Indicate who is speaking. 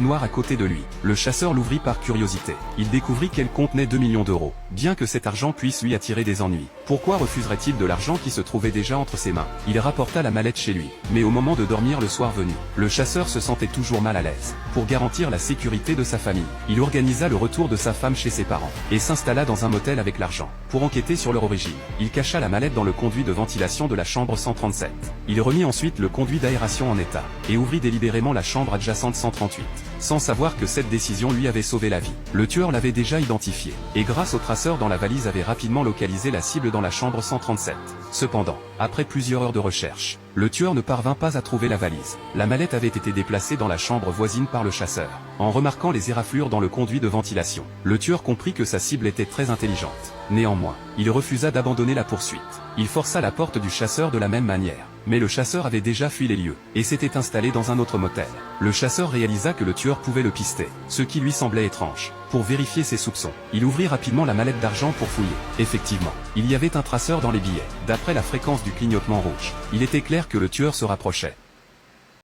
Speaker 1: noire à côté de lui. Le chasseur l'ouvrit par curiosité. Il découvrit qu'elle contenait 2 millions d'euros. Bien que cet argent puisse lui attirer des ennuis, pourquoi refuserait-il de l'argent qui se trouvait déjà entre ses mains? Il rapporta la mallette chez lui. Mais au moment de dormir le soir venu, le chasseur se sentait toujours mal à l'aise. Pour garantir la sécurité de sa famille, il organisa le retour de sa femme chez ses parents, et s'installa dans un motel avec l'argent. Pour enquêter sur leur origine, il cacha la mallette dans le conduit de ventilation de la chambre 137. Il remit ensuite le conduit d'aération en état, et ouvrit délibérément la chambre adjacente 138. Sans savoir que cette décision lui avait sauvé la vie. Le tueur l'avait déjà identifié, et grâce au traceur dans la valise avait rapidement localisé la cible dans la chambre 137. Cependant, après plusieurs heures de recherche, le tueur ne parvint pas à trouver la valise. La mallette avait été déplacée dans la chambre voisine par le chasseur. En remarquant les éraflures dans le conduit de ventilation, le tueur comprit que sa cible était très intelligente. Néanmoins, il refusa d'abandonner la poursuite. Il força la porte du chasseur de la même manière. Mais le chasseur avait déjà fui les lieux, et s'était installé dans un autre motel. Le chasseur réalisa que le tueur pouvait le pister, ce qui lui semblait étrange. Pour vérifier ses soupçons, il ouvrit rapidement la mallette d'argent pour fouiller. Effectivement, il y avait un traceur dans les billets. D'après la fréquence du clignotement rouge, il était clair que le tueur se rapprochait.